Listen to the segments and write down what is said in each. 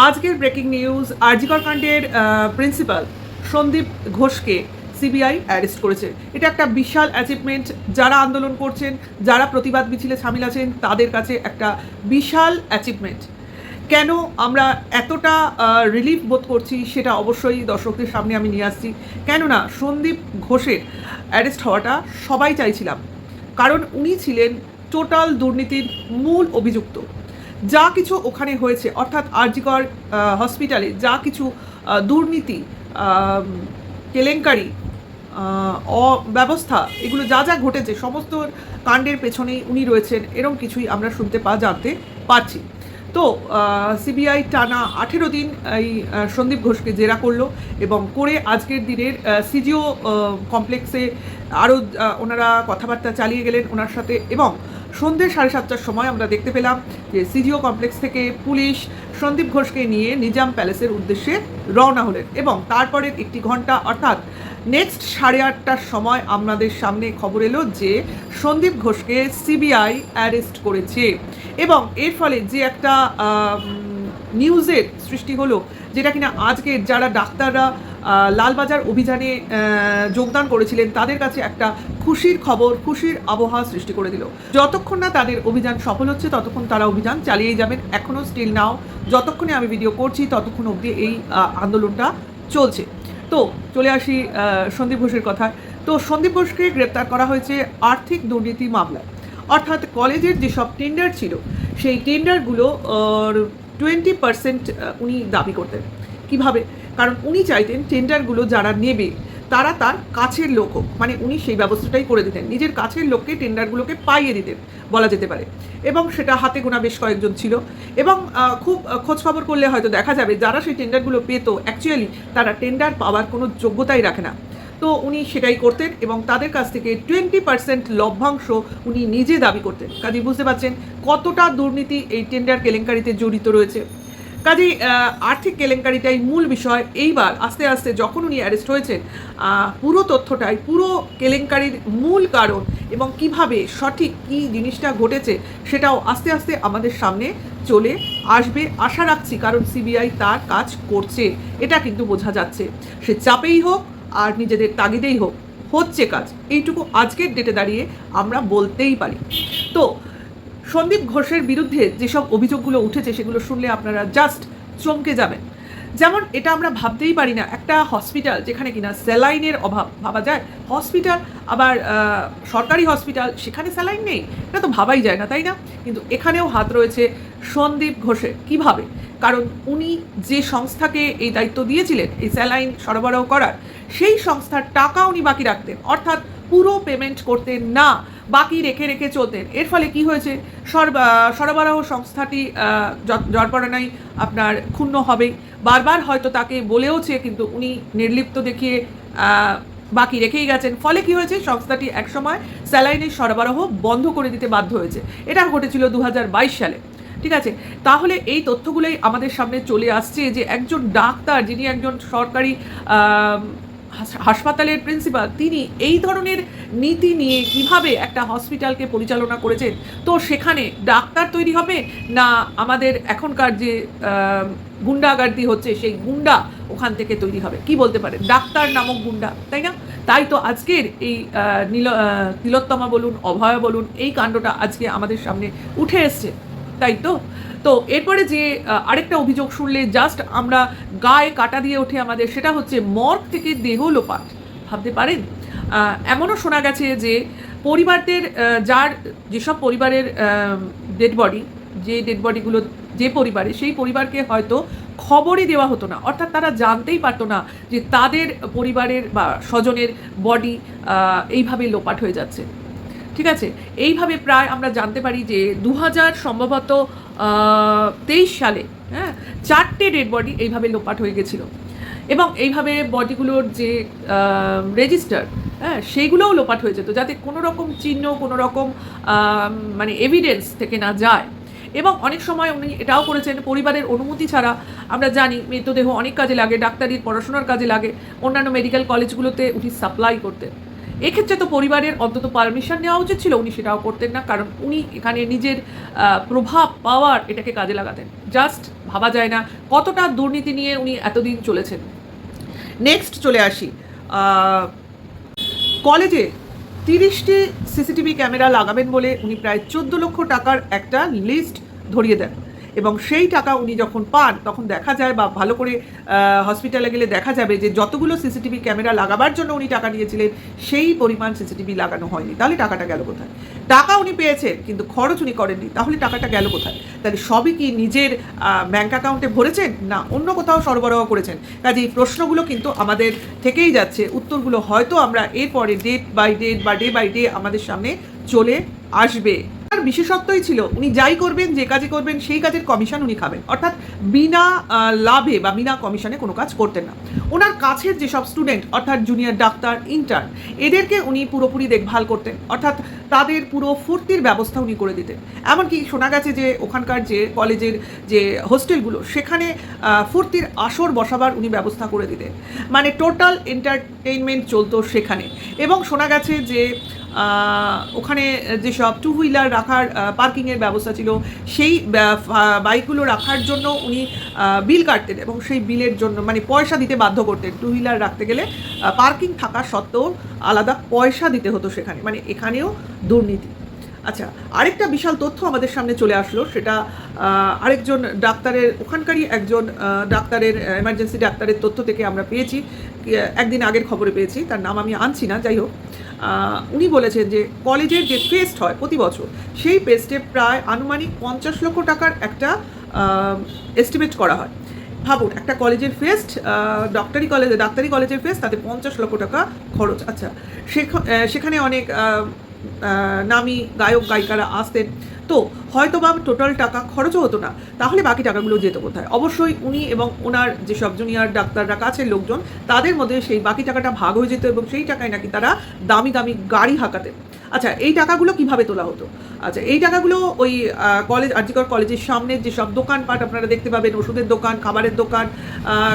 আজকের breaking news, RG Kar কাণ্ডের principal Sandeep ঘোষকে সিবিআই অ্যারেস্ট করেছে। এটা একটা বিশাল অ্যাচিভমেন্ট। যারা আন্দোলন করছেন, যারা প্রতিবাদ মিছিলে সামিল আছেন, তাদের কাছে একটা বিশাল অ্যাচিভমেন্ট। কেন আমরা এতটা রিলিফ বোধ করছি সেটা অবশ্যই দর্শকদের সামনে আমি নিয়ে আসছি। কেননা সন্দীপ ঘোষের অ্যারেস্ট হওয়াটা সবাই চাইছিলাম, কারণ উনি ছিলেন টোটাল দুর্নীতির মূল অভিযুক্ত। যা কিছু ওখানে হয়েছে, অর্থাৎ আরজিকর হসপিটালে যা কিছু দুর্নীতি, কেলেঙ্কারি, অব্যবস্থা, এগুলো যা যা ঘটেছে, সমস্ত কাণ্ডের পেছনেই উনি রয়েছেন, এরকম কিছুই আমরা শুনতে জানতে পারছি। তো সিবিআই টানা 18 দিন এই সন্দীপ ঘোষকে জেরা করলো এবং করে আজকের দিনের সিজিও কমপ্লেক্সে আরও ওনারা কথাবার্তা চালিয়ে গেলেন ওনার সাথে। এবং সন্ধ্যে 7:30টার সময় আমরা দেখতে পেলাম যে সিজিও কমপ্লেক্স থেকে পুলিশ সন্দীপ ঘোষকে নিয়ে নিজাম প্যালেসের উদ্দেশ্যে রওনা হলেন। এবং তারপরের একটি ঘন্টা, অর্থাৎ নেক্সট 8:30টার সময় আমাদের সামনে খবর এলো যে সন্দীপ ঘোষকে সিবিআই অ্যারেস্ট করেছে। এবং এর ফলে যে একটা নিউজের সৃষ্টি হলো, যেটা কিনা আজকের যারা ডাক্তাররা লালবাজার অভিযানে যোগদান করেছিলেন তাদের কাছে একটা খুশির খবর, খুশির আবহাওয়া সৃষ্টি করে দিল। যতক্ষণ না তাদের অভিযান সফল হচ্ছে ততক্ষণ তারা অভিযান চালিয়েই যাবেন। এখনও স্টিল নাও, যতক্ষণে আমি ভিডিও করছি ততক্ষণ অবধি এই আন্দোলনটা চলছে। তো চলে আসি সন্দীপ ঘোষের কথায়। তো সন্দীপ ঘোষকে গ্রেপ্তার করা হয়েছে আর্থিক দুর্নীতি মামলায়। অর্থাৎ কলেজের যেসব টেন্ডার ছিল, সেই টেন্ডারগুলো 20% উনি দাবি করতেন। কিভাবে? কারণ উনি চাইতেন টেন্ডারগুলো যারা নেবে তারা তার কাছের লোক হোক, মানে উনি সেই ব্যবস্থাটাই করে দিতেন, নিজের কাছের লোককে টেন্ডারগুলোকে পাইয়ে দিতেন বলা যেতে পারে। এবং সেটা হাতে গোনা বেশ কয়েকজন ছিল। এবং খুব খোঁজখবর করলে হয়তো দেখা যাবে যারা সেই টেন্ডারগুলো পেতো অ্যাকচুয়ালি তারা টেন্ডার পাওয়ার কোনো যোগ্যতাই রাখে না। তো উনি সেটাই করতেন এবং তাদের কাছ থেকে 20% লভ্যাংশ উনি নিজে দাবি করতেন। কাজেই বুঝতে পারছেন কতটা দুর্নীতি এই টেন্ডার কেলেঙ্কারিতে জড়িত রয়েছে। কাজেই আর্থিক কেলেঙ্কারিটাই মূল বিষয়। এইবার আস্তে আস্তে যখন উনি অ্যারেস্ট হয়েছেন, পুরো তথ্যটাই, পুরো কেলেঙ্কারির মূল কারণ এবং কিভাবে সঠিক কী জিনিসটা ঘটেছে সেটাও আস্তে আস্তে আমাদের সামনে চলে আসবে আশা রাখছি, কারণ সিবিআই তার কাজ করছে, এটা কিন্তু বোঝা যাচ্ছে। সে চাপেই হোক আর নিজেদের তাগিদেই হোক, হচ্ছে কাজ, এইটুকু আজকের ডেটে দাঁড়িয়ে আমরা বলতেই পারি। তো সন্দীপ ঘোষের বিরুদ্ধে যেসব অভিযোগগুলো উঠেছে সেগুলো শুনলে আপনারা জাস্ট চমকে যাবেন। যেমন এটা আমরা ভাবতেই পারি না, একটা হসপিটাল যেখানে কিনা স্যালাইনের অভাব, ভাবা যায় হসপিটাল, আবার সরকারি হসপিটাল, সেখানে স্যালাইন নেই, এটা তো ভাবাই যায় না, তাই না? কিন্তু এখানেও হাত রয়েছে সন্দীপ ঘোষের। কিভাবে? কারণ উনি যে সংস্থাকে এই দায়িত্ব দিয়েছিলেন এই স্যালাইন সরবরাহ করার, সেই সংস্থার টাকা উনি বাকি রাখতেন, অর্থাৎ পুরো পেমেন্ট করতেন না, বাকি রেখে রেখে চলতেন। এর ফলে কি হয়েছে, সরবরাহ সংস্থাটি জল্পনায় আপনার ক্ষুণ্ণ হবেই। বারবার হয়তো তাকে বলেওছে, কিন্তু উনি নির্লিপ্ত দেখিয়ে বাকি রেখেই গেছেন। ফলে কি হয়েছে, সংস্থাটি একসময় স্যালাইনের সরবরাহ বন্ধ করে দিতে বাধ্য হয়েছে। এটা ঘটেছিল 2022 সালে। ঠিক আছে, তাহলে এই তথ্যগুলোই আমাদের সামনে চলে আসছে যে একজন ডাক্তার, যিনি একজন সরকারি হাসপাতালের প্রিন্সিপাল, তিনি এই ধরনের নীতি নিয়ে কিভাবে একটা হসপিটালকে পরিচালনা করেছেন। তো সেখানে ডাক্তার তৈরি হবে না আমাদের এখনকার যে গুন্ডাগার্দি হচ্ছে সেই গুন্ডা ওখান থেকে তৈরি হবে? কি বলতে পারে, ডাক্তার নামক গুন্ডা, তাই না? তাই তো আজকের এই তিলোত্তমা বলুন, অভয়া বলুন, এই কাণ্ডটা আজকে আমাদের সামনে উঠে এসছে, তাই তো। তো এরপরে যে আরেকটা অভিযোগ শুনলে জাস্ট আমরা গায়ে কাটা দিয়ে ওঠে আমাদের, সেটা হচ্ছে মর্গ থেকে দেহ লোপাট। ভাবতে পারেন, এমনও শোনা গেছে যে পরিবারদের, যার যেসব পরিবারের ডেড বডি, যে ডেড বডিগুলো যে পরিবারে, সেই পরিবারকে হয়তো খবরই দেওয়া হতো না, অর্থাৎ তারা জানতেই পারতো না যে তাদের পরিবারের বা স্বজনের বডি এইভাবে লোপাট হয়ে যাচ্ছে। ঠিক আছে, এইভাবে প্রায় আমরা জানতে পারি যে 2000 সম্ভবত 23 সালে 4টে ডেড বডি এইভাবে লোপাট হয়ে গেছিল। এবং এইভাবে বডিগুলোর যে রেজিস্টার, সেইগুলোও লোপাট হয়ে যেত, যাতে কোনো রকম চিহ্ন, কোনো রকম মানে এভিডেন্স থেকে না যায়। এবং অনেক সময় উনি এটাও করেছেন, পরিবারের অনুমতি ছাড়া, আমরা জানি মৃতদেহ অনেক কাজে লাগে, ডাক্তারির পড়াশোনার কাজে লাগে, অন্যান্য মেডিকেল কলেজগুলোতে উনি সাপ্লাই করতেন। এক্ষেত্রে তো পরিবারের অন্তত পারমিশন নেওয়া উচিত ছিল, উনি সেটাও করতেন না, কারণ উনি এখানে নিজের প্রভাব পাওয়ার এটাকে কাজে লাগাতেন। জাস্ট ভাবা যায় না কতটা দুর্নীতি নিয়ে উনি এতদিন চলেছেন। নেক্সট চলে আসি, কলেজে 30টি সিসিটিভি ক্যামেরা লাগাবেন বলে উনি প্রায় 14 লক্ষ টাকার একটা লিস্ট ধরিয়ে দেন, এবং সেই টাকা উনি যখন পান তখন দেখা যায়, বা ভালো করে হসপিটালে গেলে দেখা যাবে যে যতগুলো সিসিটিভি ক্যামেরা লাগাবার জন্য উনি টাকা নিয়েছিলেন সেই পরিমাণ সিসিটিভি লাগানো হয়নি। তাহলে টাকাটা গেল কোথায়? টাকা উনি পেয়েছেন কিন্তু খরচ উনি করেননি, তাহলে টাকাটা গেল কোথায়? তাহলে সবই কি নিজের ব্যাঙ্ক অ্যাকাউন্টে ভরেছেন, না অন্য কোথাও সরবরাহ করেছেন? কাজে এই প্রশ্নগুলো কিন্তু আমাদের থেকেই যাচ্ছে, উত্তরগুলো হয়তো আমরা এরপরে ডেট বাই ডেট বা ডে বাই ডে আমাদের সামনে চলে আসবে। তার বিশেষত্বই ছিল উনি যাই করবেন, যে কাজই করবেন সেই কাজের কমিশন উনি খাবেন, অর্থাৎ বিনা লাভে বা বিনা কমিশনে কোনো কাজ করতেন না। ওনার কাছের যেসব স্টুডেন্ট, অর্থাৎ জুনিয়র ডাক্তার, ইন্টার্ন, এদেরকে উনি পুরোপুরি দেখভাল করতেন, অর্থাৎ তাদের পুরো ফুর্তির ব্যবস্থা উনি করে দিতেন। এমনকি শোনা গেছে যে ওখানকার যে কলেজের যে হোস্টেলগুলো, সেখানে ফুর্তির আসর বসাবার উনি ব্যবস্থা করে দিতেন, মানে টোটাল এন্টারটেইনমেন্ট চলতো সেখানে। এবং শোনা গেছে যে ওখানে যেসব টু হুইলার রাখার পার্কিংয়ের ব্যবস্থা ছিল, সেই বাইকগুলো রাখার জন্য উনি বিল কাটতেন, এবং সেই বিলের জন্য মানে পয়সা দিতে বাধ্য করতেন। টু হুইলার রাখতে গেলে পার্কিং থাকা সত্ত্বেও আলাদা পয়সা দিতে হতো সেখানে, মানে এখানেও দুর্নীতি। আচ্ছা, আরেকটা বিশাল তথ্য আমাদের সামনে চলে আসলো, সেটা আরেকজন ডাক্তারের, ওখানকারই একজন ডাক্তারের, এমার্জেন্সি ডাক্তারের তথ্য থেকে আমরা পেয়েছি, একদিন আগের খবরে পেয়েছি, তার নাম আমি আনছি না, যাই হোক। উনি বলেছেন যে কলেজের যে ফেস্ট হয় প্রতি বছর, সেই ফেস্টে প্রায় আনুমানিক 50 লক্ষ টাকার একটা এস্টিমেট করা হয়। ভাবুন, একটা কলেজের ফেস্ট, ডাক্তারি কলেজের ফেস্ট, তাতে 50 লক্ষ টাকা খরচ। আচ্ছা, সেখানে অনেক নামি গায়ক গায়িকারা আসতেন, তো হয়তো বা টোটাল টাকা খরচও হতো না, তাহলে বাকি টাকাগুলো যেত কোথায়? অবশ্যই উনি এবং ওনার যেসব জুনিয়র ডাক্তাররা, কাছের লোকজন, তাদের মধ্যে সেই বাকি টাকাটা ভাগ হয়ে যেত, এবং সেই টাকায় নাকি তারা দামি দামি গাড়ি হাঁকাতেন। আচ্ছা, এই টাকাগুলো কিভাবে তোলা হতো? আচ্ছা, এই টাকাগুলো ওই কলেজ, আরজিকর কলেজের সামনে যেসব দোকানপাট আপনারা দেখতে পাবেন, ওষুধের দোকান, খাবারের দোকান,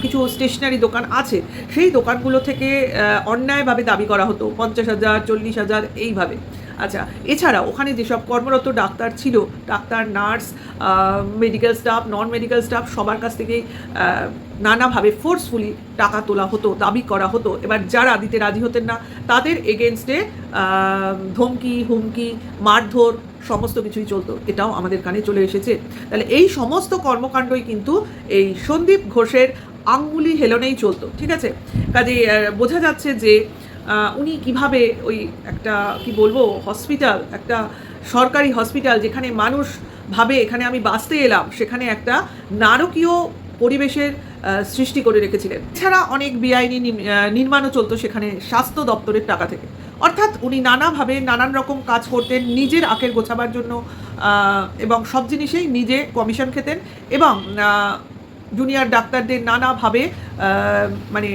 কিছু স্টেশনারি দোকান আছে, সেই দোকানগুলো থেকে অন্যায়ভাবে দাবি করা হতো 50,000, 40,000 এইভাবে। আচ্ছা, এছাড়া ওখানে যেসব কর্মরত ডাক্তার ছিল, doctor, nurse, medical staff, non medical staff, সবার কাছ থেকেই নানাভাবে ফোর্সফুলি টাকা তোলা হতো, দাবি করা হতো। এবার যারা দিতে রাজি হতেন না, তাদের এগেনস্টে ধমকি, হুমকি, মারধর সমস্ত কিছুই চলতো। এটাও আমাদের কানে চলে এসেছে। তাহলে এই সমস্ত কর্মকাণ্ডই কিন্তু এই সন্দীপ ঘোষের আঙ্গুলি হেলনেই চলতো, ঠিক আছে? কাজে বোঝা যাচ্ছে যে উনি কিভাবে ওই একটা কি বলবো হসপিটাল, একটা সরকারি হসপিটাল, যেখানে মানুষ ভাবে এখানে আমি বাঁচতে এলাম, সেখানে একটা নারকীয় পরিবেশের সৃষ্টি করে রেখেছিলেন। এছাড়া অনেক বেআইনি নির্মাণও চলতো সেখানে স্বাস্থ্য দপ্তরের টাকা থেকে। অর্থাৎ উনি নানাভাবে নানান রকম কাজ করতেন নিজের আখের গোছাবার জন্য, এবং সব জিনিসেই নিজে কমিশন খেতেন, এবং জুনিয়র ডাক্তারদের নানাভাবে মানে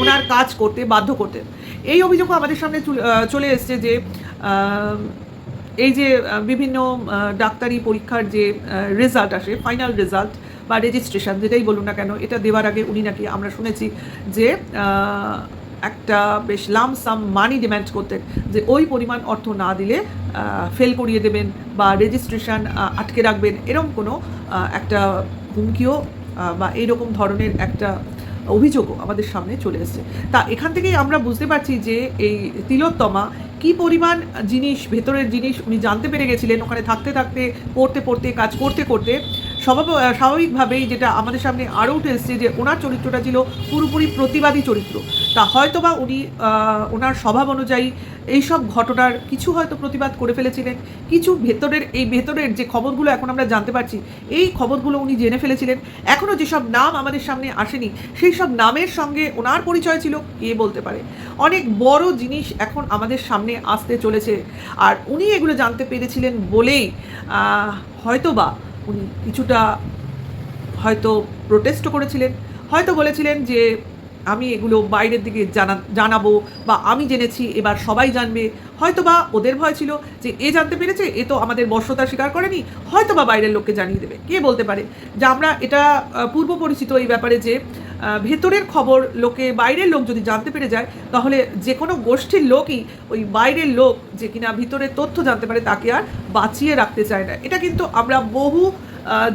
ওনার কাজ করতে বাধ্য করতেন। এই অভিযোগও আমাদের সামনে চলে এসছে যে এই যে বিভিন্ন ডাক্তারি পরীক্ষার যে রেজাল্ট আসে, ফাইনাল রেজাল্ট বা রেজিস্ট্রেশন, যেটাই বলুন না কেন, এটা দেওয়ার আগে উনি নাকি, আমরা শুনেছি যে একটা বেশ লামসাম মানি ডিম্যান্ড করতেন, যে ওই পরিমাণ অর্থ না দিলে ফেল করিয়ে দেবেন বা রেজিস্ট্রেশন আটকে রাখবেন, এরকম কোনো একটা হুমকিও বা এইরকম ধরনের একটা অভিযোগও আমাদের সামনে চলে এসেছে। তা এখান থেকেই আমরা বুঝতে পারছি যে এই তিলোত্তমা কী পরিমাণ জিনিস, ভেতরের জিনিস উনি জানতে পেরে গেছিলেন ওখানে থাকতে থাকতে, পড়তে পড়তে, কাজ করতে করতে। স্বাভাবিকভাবেই যেটা আমাদের সামনে আরও উঠে এসছে যে ওনার চরিত্রটা ছিল পুরোপুরি প্রতিবাদী চরিত্র। তা হয়তো বা উনি ওনার স্বভাব অনুযায়ী এইসব ঘটনার কিছু হয়তো প্রতিবাদ করে ফেলেছিলেন, কিছু ভেতরের যে খবরগুলো এখন আমরা জানতে পারছি, এই খবরগুলো উনি জেনে ফেলেছিলেন। এখনও যেসব নাম আমাদের সামনে আসেনি, সেই সব নামের সঙ্গে ওনার পরিচয় ছিল কে বলতে পারে। অনেক বড় জিনিস এখন আমাদের সামনে আসতে চলেছে, আর উনি এগুলো জানতে পেরেছিলেন বলেই হয়তো বা উনি কিছুটা হয়তো প্রোটেস্টও করেছিলেন, হয়তো বলেছিলেন যে আমি এগুলো বাইরের দিকে জানাবো, বা আমি জেনেছি এবার সবাই জানবে। হয়তো বা ওদের ভয় ছিল যে এ জানতে পেরেছে, এ তো আমাদের বশ্যতা স্বীকার করেনি, হয়তো বা বাইরের লোককে জানিয়ে দেবে, কে বলতে পারে। যে আমরা এটা পূর্ব পরিচিত এই ব্যাপারে যে ভেতরের খবর বাইরের লোক যদি জানতে পেরে যায়, তাহলে যে কোনো গোষ্ঠীর লোকই ওই বাইরের লোক যে কিনা ভিতরের তথ্য জানতে পারে তাকে আর বাঁচিয়ে রাখতে চায় না। এটা কিন্তু আমরা বহু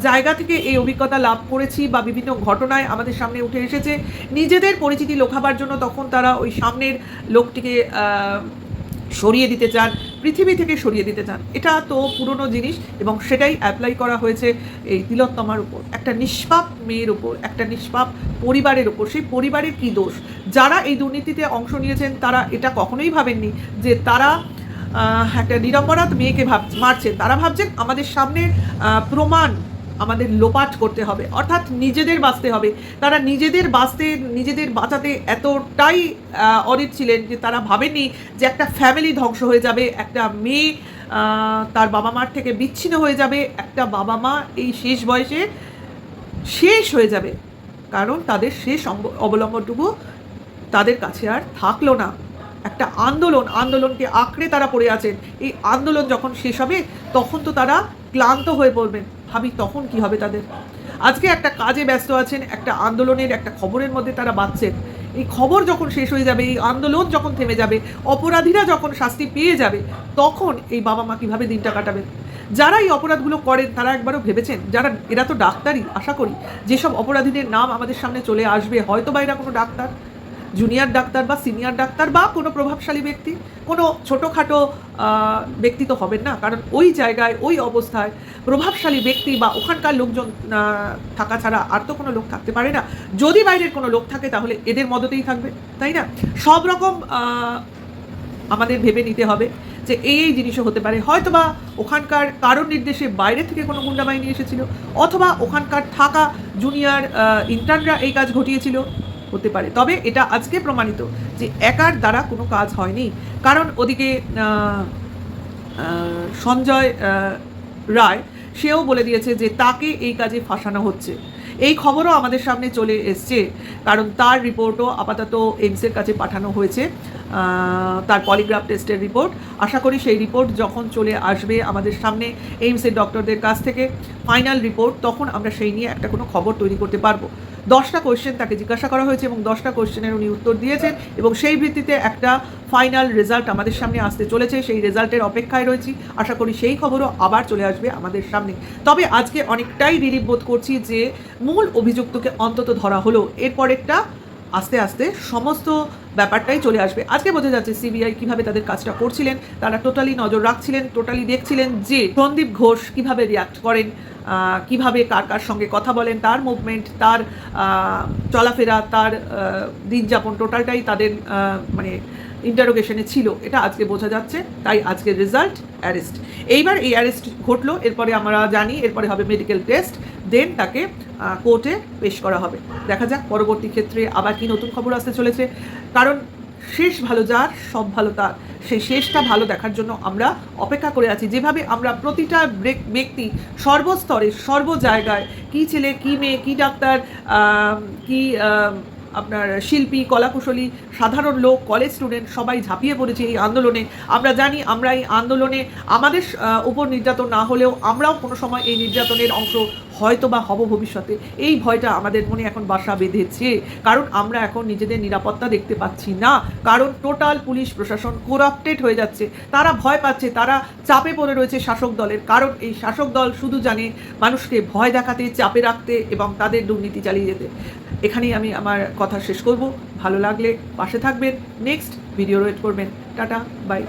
জায়গা থেকে এই অভিজ্ঞতা লাভ করেছি বা বিভিন্ন ঘটনায় আমাদের সামনে উঠে এসেছে। নিজেদের পরিচিতি লোকাবার জন্য তখন তারা ওই সামনের লোকটিকে সরিয়ে দিতে চান, পৃথিবী থেকে সরিয়ে দিতে চান। এটা তো পুরনো জিনিস এবং সেটাই অ্যাপ্লাই করা হয়েছে এই তিলোত্তমার উপর, একটা নিষ্পাপ মেয়ের উপর, একটা নিষ্পাপ পরিবারের উপর। সেই পরিবারের কী দোষ? যারা এই দুর্নীতিতে অংশ নিয়েছেন তারা এটা কখনোই ভাবেননি যে তারা একটা নিরপরাধ মেয়েকে মারছেন। তারা ভাবছেন আমাদের সামনে প্রমাণ আমাদের লোপাট করতে হবে, অর্থাৎ নিজেদের বাঁচতে হবে। তারা নিজেদের বাঁচাতে এতটাই অরিত ছিলেন যে তারা ভাবেননি যে একটা ফ্যামিলি ধ্বংস হয়ে যাবে, একটা মেয়ে তার বাবা মার থেকে বিচ্ছিন্ন হয়ে যাবে, একটা বাবা মা এই শেষ বয়সে শেষ হয়ে যাবে, কারণ তাদের শেষ অবলম্বনটুকু তাদের কাছে আর থাকলো না। একটা আন্দোলনকে আঁকড়ে তারা পড়ে আছেন। এই আন্দোলন যখন শেষ হবে তখন তো তারা ক্লান্ত হয়ে পড়বেন। ভাবি তখন কি হবে তাদের। আজকে একটা কাজে ব্যস্ত আছেন, একটা আন্দোলনের একটা খবরের মধ্যে তারা বাঁচছেন। এই খবর যখন শেষ হয়ে যাবে, এই আন্দোলন যখন থেমে যাবে, অপরাধীরা যখন শাস্তি পেয়ে যাবে, তখন এই বাবা মা কীভাবে দিনটা কাটাবেন? যারা এই অপরাধগুলো করেন তারা একবারও ভেবেছেন, এরা তো ডাক্তারই, আশা করি যেসব অপরাধীদের নাম আমাদের সামনে চলে আসবে, হয়তো বা এরা কোনো ডাক্তার, জুনিয়র ডাক্তার বা সিনিয়র ডাক্তার বা কোনো প্রভাবশালী ব্যক্তি, কোনো ছোটোখাটো ব্যক্তি তো হবেন না। কারণ ওই জায়গায় ওই অবস্থায় প্রভাবশালী ব্যক্তি বা ওখানকার লোকজন থাকা ছাড়া আর তো কোনো লোক থাকতে পারে না। যদি বাইরের কোনো লোক থাকে তাহলে এদের মদতেই থাকবে, তাই না? সব রকম আমাদের ভেবে নিতে হবে যে এই জিনিসও হতে পারে। হয়তো বা ওখানকার কারোর নির্দেশে বাইরে থেকে কোনো গুন্ডা বাহিনী এসেছিল, অথবা ওখানকার থাকা জুনিয়র ইন্টার্নরা এই কাজ ঘটিয়েছিল, হতে পারে। তবে এটা আজকে প্রমাণিত যে একার দ্বারা কোনো কাজ হয়নি। কারণ ওদিকে সঞ্জয় রায় সেও বলে দিয়েছে যে তাকে এই কাজে ফাঁসানো হচ্ছে। এই খবরও আমাদের সামনে চলে এসছে, কারণ তার রিপোর্টও আপাতত এইমসের কাছে পাঠানো হয়েছে, তার পলিগ্রাফ টেস্টের রিপোর্ট। আশা করি সেই রিপোর্ট যখন চলে আসবে আমাদের সামনে এইমসের ডক্টরদের কাছ থেকে ফাইনাল রিপোর্ট, তখন আমরা সেই নিয়ে একটা কোনো খবর তৈরি করতে পারবো। 10টা কোয়েশ্চেন তাকে জিজ্ঞাসা করা হয়েছে এবং 10টা কোয়েশ্চেনের উনি উত্তর দিয়েছেন এবং সেই ভিত্তিতে একটা ফাইনাল রেজাল্ট আমাদের সামনে আসতে চলেছে। সেই রেজাল্টের অপেক্ষায় রয়েছি। আশা করি সেই খবরও আবার চলে আসবে আমাদের সামনে। তবে আজকে অনেকটাই রিলিফ বোধ করছি যে মূল অভিযুক্তকে অন্তত ধরা হলো। এরপরেরটা আস্তে আস্তে সমস্ত ব্যাপারটাই চলে আসবে। আজকে বোঝা যাচ্ছে সিবিআই কীভাবে তাদের কাজটা করছিলেন। তারা টোটালি নজর রাখছিলেন, টোটালি দেখছিলেন যে সন্দীপ ঘোষ কীভাবে রিয়াক্ট করেন, কিভাবে কার কার সঙ্গে কথা বলেন, তার মুভমেন্ট, তার চলাফেরা, তার দিনযাপন, টোটালটাই তাদের মানে ইন্টারোগেশনে ছিল। এটা আজকে বোঝা যাচ্ছে। তাই আজকের রেজাল্ট অ্যারেস্ট। এইবার এই অ্যারেস্ট ঘটলো, এরপরে আমরা জানি এরপরে হবে মেডিকেল টেস্ট, দেন তাকে কোর্টে পেশ করা হবে। দেখা যাক পরবর্তী ক্ষেত্রে আবার কি নতুন খবর আসতে চলেছে। কারণ শেষ ভালো যার, সব ভালো তার। সেই শেষটা ভালো দেখার জন্য আমরা অপেক্ষা করে আছি। যেভাবে আমরা প্রতিটা ব্যক্তি সর্বস্তরে, সর্ব জায়গায়, কী ছেলে, কী মেয়ে, কী ডাক্তার, কী আপনার শিল্পী, কলাকুশলী, সাধারণ লোক, কলেজ স্টুডেন্ট সবাই ঝাঁপিয়ে পড়েছে এই আন্দোলনে। আমরা জানি আমরা এই আন্দোলনে আমাদের উপর নির্যাতন না হলেও আমরাও কোনো সময় এই নির্যাতনের অংশ হয়তো বা হব ভবিষ্যতে। এই ভয়টা আমাদের মনে এখন বাসা বেঁধেছে, কারণ আমরা এখন নিজেদের নিরাপত্তা দেখতে পাচ্ছি না। কারণ টোটাল পুলিশ প্রশাসন করাপ্টেড হয়ে যাচ্ছে। তারা ভয় পাচ্ছে, তারা চাপে পড়ে রয়েছে শাসক দলের। কারণ এই শাসক দল শুধু জানে মানুষকে ভয় দেখাতে, চাপে রাখতে এবং তাদের দুর্নীতি চালিয়ে যেতে। এখানেই আমি আমার কথা শেষ করব। ভালো লাগলে পাশে থাকবেন, নেক্সট ভিডিও ওয়েট করবেন। Tata, by.